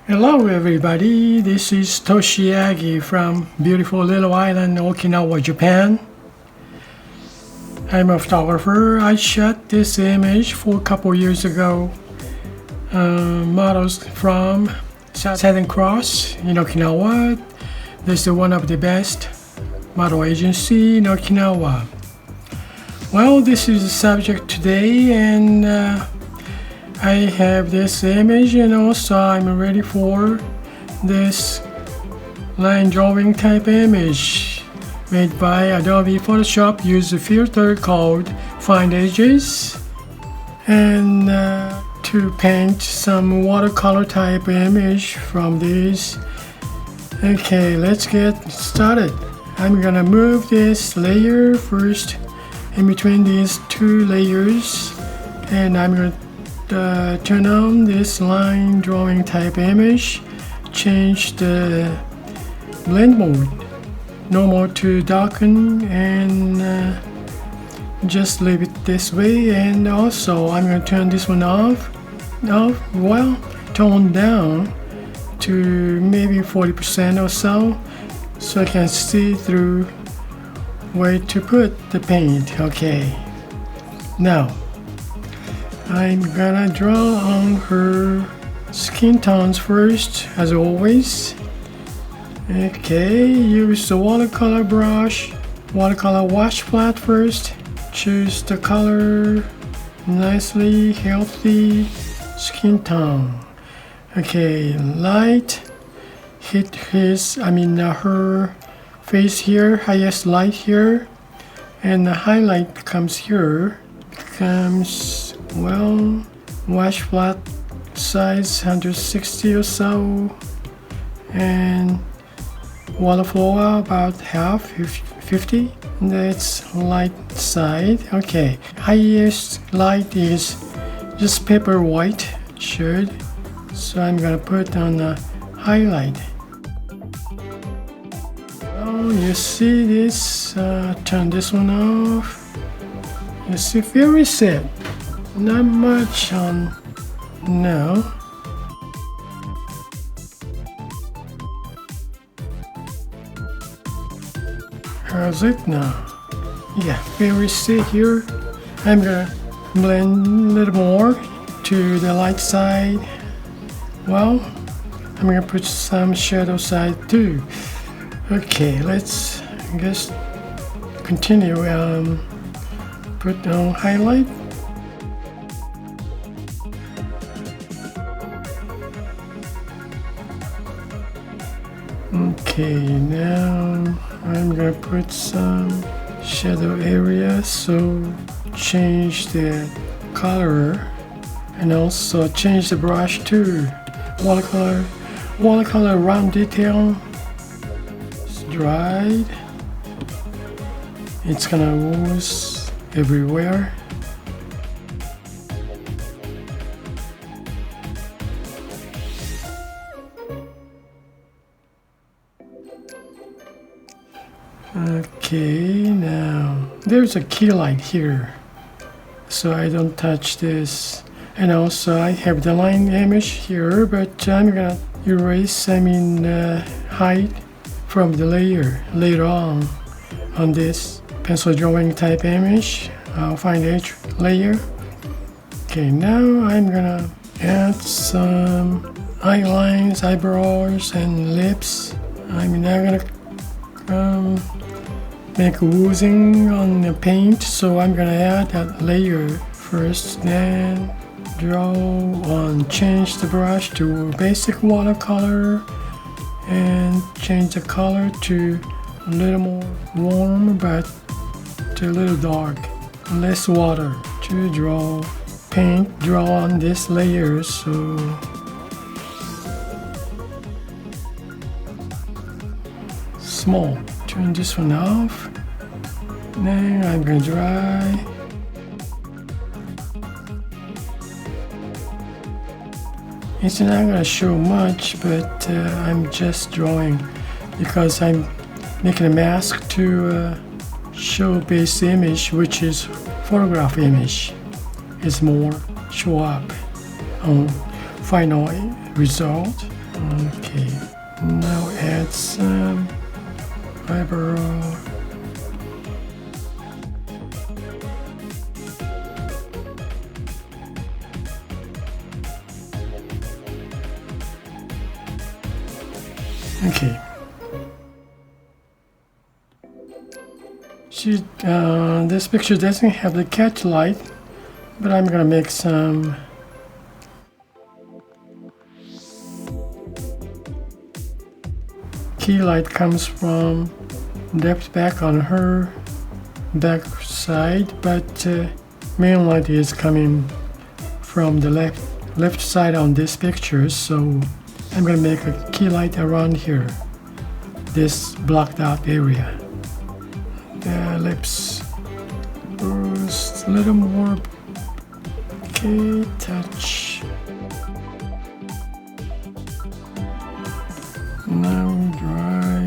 Hello everybody, this is Toshi Yagi from beautiful little island Okinawa, Japan. I'm a photographer. I shot this image for a couple years ago. Models from Southern Cross in Okinawa. This is one of the best model agency in Okinawa. Well, this is the subject today, and I have this image, and also I'm ready for this line drawing type image made by Adobe Photoshop. Use a filter called Find Edges, and to paint some watercolor type image from these. Okay, let's get started. I'm gonna move this layer first in between these two layers, and I'm gonna turn on this line drawing type image, change the blend mode normal to darken, and just leave it this way. And also I'm going to turn this one off, well, tone down to maybe 40% or so I can see through where to put the paint. Okay, now I'm gonna draw on her skin tones first, as always. Okay, use the watercolor brush, watercolor wash flat first. Choose the color, nicely healthy skin tone. Okay, light hit her face here, highest light here, and the highlight comes here. Comes, well, wash flat size 160 or so, and water flow about half, 50. That's light side. Okay, highest light is just paper white shade, so I'm gonna put on the highlight. Well, you see this, turn this one off. You see, very set. Not much on now. How's it now? Yeah, very set here. I'm gonna blend a little more to the light side. Well, I'm gonna put some shadow side too. Okay, let's just continue. Put on highlight. Okay, now I'm gonna put some shadow area, so change the color and also change the brush too. Watercolor round detail. It's dried. It's gonna ooze everywhere. Okay, now there's a key light here, so I don't touch this. And also I have the line image here, but I'm gonna erase height from the layer later on this pencil drawing type image. I'll find each layer. Okay, now I'm gonna add some eyelines, eyebrows, and lips. I'm now gonna make oozing on the paint, so I'm gonna add that layer first, then draw on, change the brush to basic watercolor and change the color to a little more warm but to a little dark, less water to draw on this layer. So small. Turn this one off. Then I'm gonna dry. It's not gonna show much, but I'm just drawing because I'm making a mask to show base image, which is photograph image. It's more show up on final result. Okay, now add some eyebrow. Okay. This picture doesn't have the catch light, but I'm gonna make some key light comes from depth back on her back side, but main light is coming from the left side on this picture, so I'm gonna make a key light around here, this blocked out area. The lips just a little more. Okay, touch. Now dry.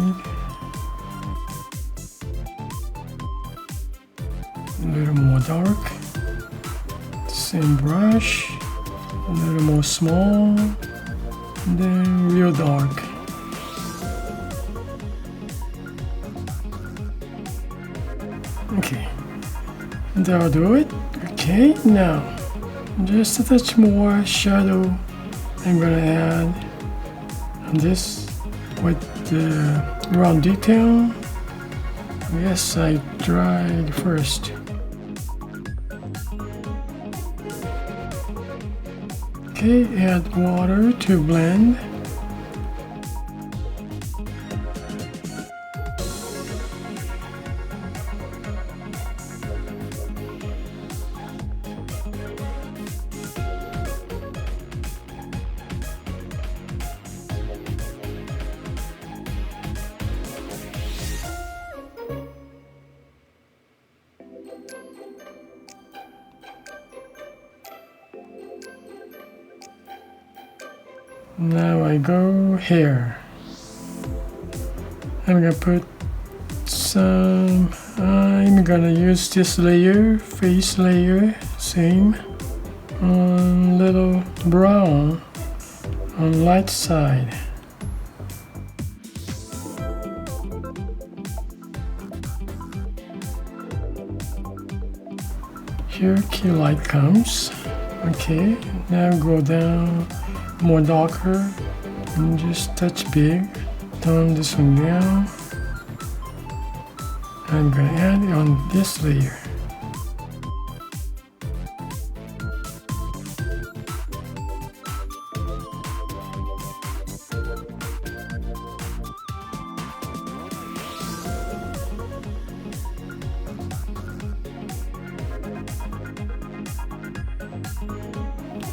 A little more dark. Same brush. A little more small. And then real dark. Okay, that'll do it. Okay, now just a touch more shadow. I'm gonna add this with the round detail. Yes, I dried first. Okay, add water to blend. Now I go here. I'm gonna put some, I'm gonna use this layer, face layer, same, on little brown on light side. Here key light comes. Okay, now go down more darker and just touch big. Tone this one down. I'm gonna add it on this layer.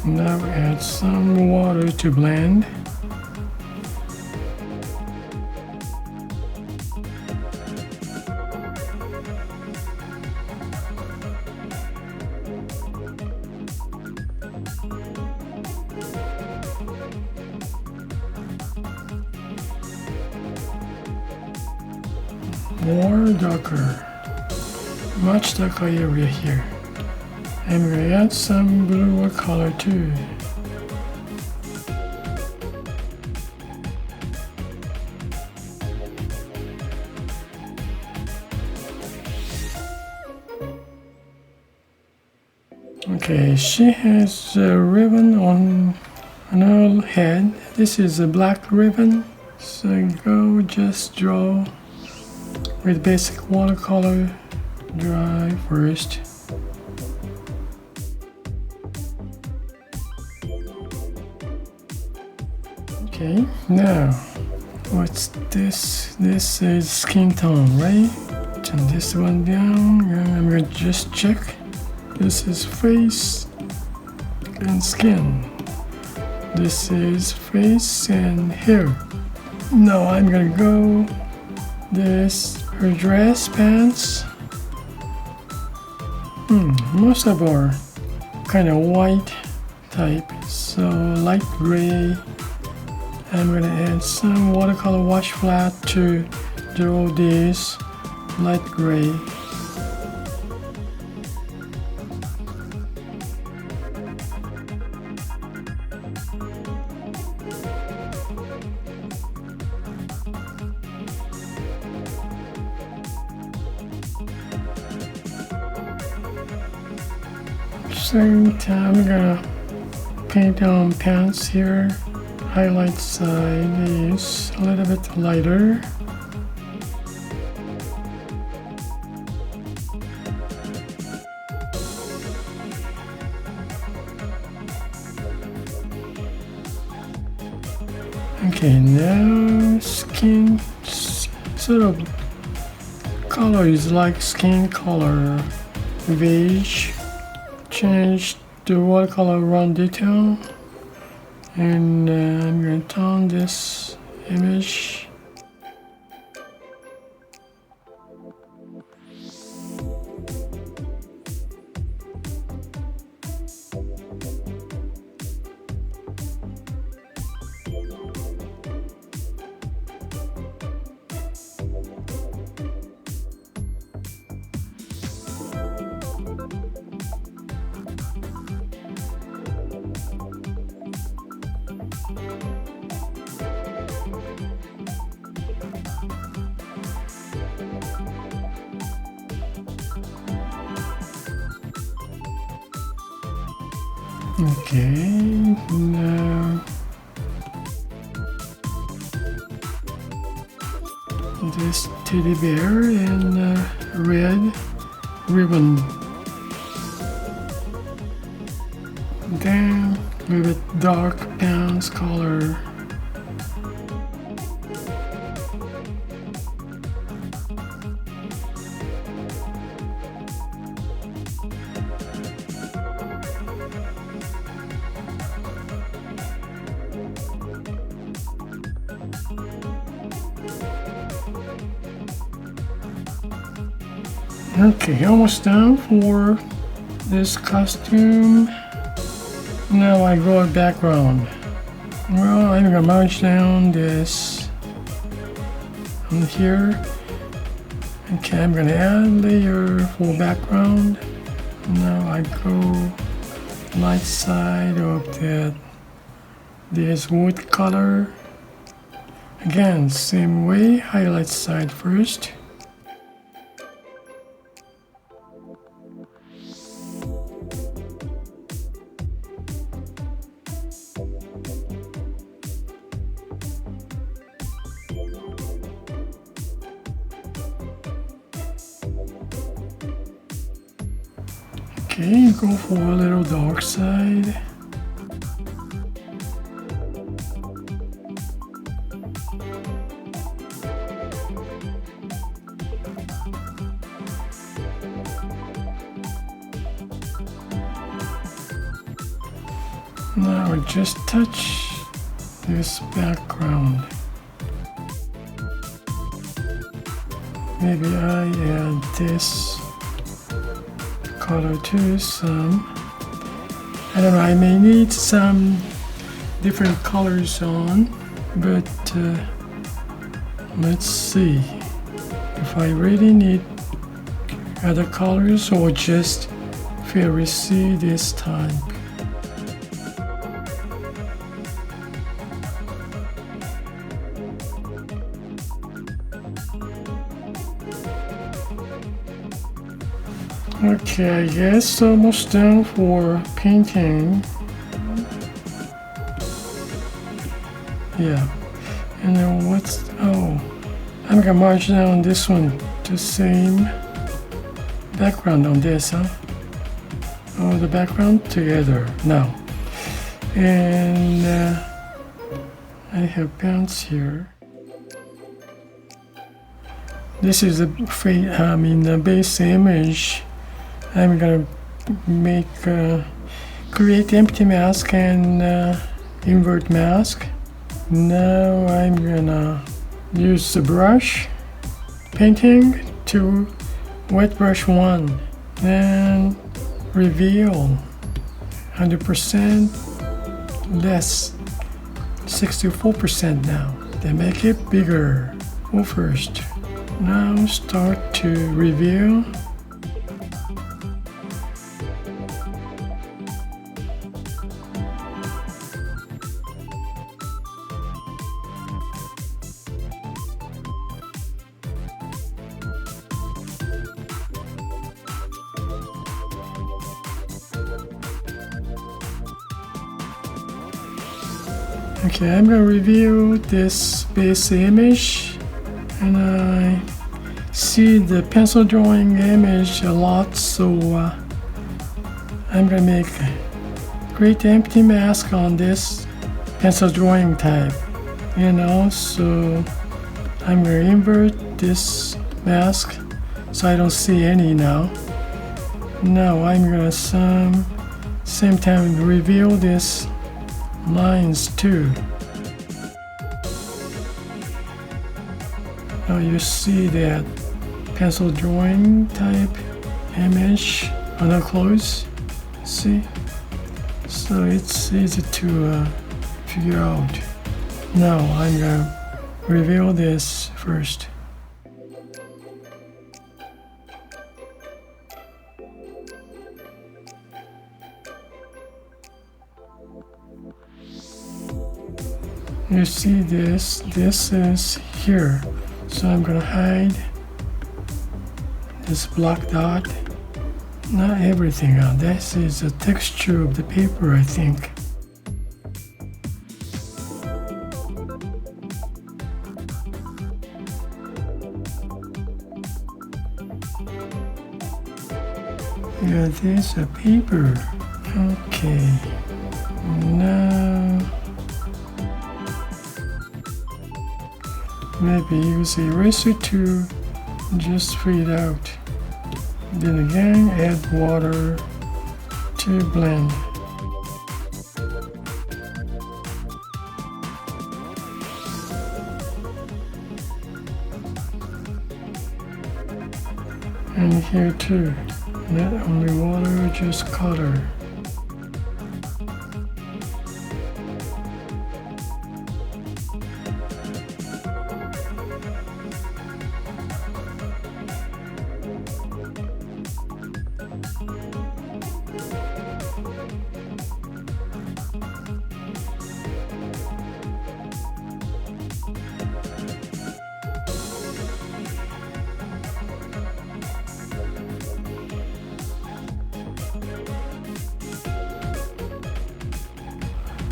Now add some water to blend. More darker, much darker area here. I'm going to add some bluer color too. Okay, she has a ribbon on her head. This is a black ribbon. So go just draw with basic watercolor. Dry first. Okay, now what's this? This is skin tone, right? Turn this one down. I'm gonna just check. This is face and skin. This is face and hair. Now I'm gonna go this her dress pants. Most of our kind of white type, so light gray. I'm going to add some watercolor wash flat to draw this light gray. Same time, I'm gonna paint on pants here. Highlight side is a little bit lighter. Okay, now skin sort of color is like skin color. Beige. Change the watercolor around detail, and I'm going to tone this image. Okay, now this teddy bear and red ribbon. Then with a dark pants color. Okay, almost done for this costume. Now I go to background. Well, I'm gonna merge down this on here. Okay, I'm gonna add layer for background. Now I go light side of this wood color. Again, same way, highlight side first. Okay, go for a little dark side. Now just touch this background. Maybe I add this color too, some. I don't know, I may need some different colors on, but let's see if I really need other colors or just fairy see this type. Okay, I guess almost done for painting. Yeah, and then I'm gonna mark down this one, the same background on this, huh? Oh, the background together now. And I have pants here. This is the base image. I'm gonna create empty mask and invert mask. Now I'm gonna use the brush painting to wet brush 1 and reveal 100% less 64% now. Then make it bigger. Go first. Now start to reveal. Okay, I'm gonna review this base image, and I see the pencil drawing image a lot, so I'm gonna make a great empty mask on this pencil drawing type, so I'm gonna invert this mask so I don't see any now. Now I'm gonna same time reveal this lines too. Now you see that pencil drawing type image on the close. See? So it's easy to figure out. Now I'm gonna reveal this first. You see this is here, so I'm gonna hide this black dot. Not everything. This is the texture of the paper, I think. Yeah, this is a paper. Okay, now maybe use eraser to just fade out. Then again, add water to blend. And here too, not only water, just color.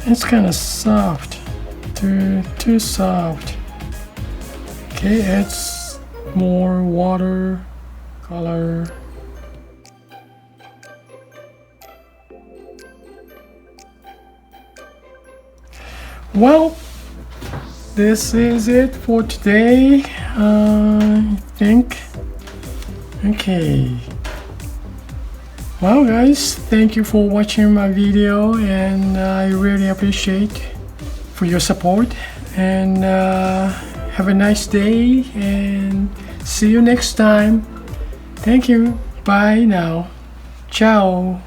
It's kind of soft, too soft. Okay, add more water, color. Well, this is it for today, I think. Okay. Well guys, thank you for watching my video, and I really appreciate for your support, and have a nice day and see you next time. Thank you. Bye now. Ciao.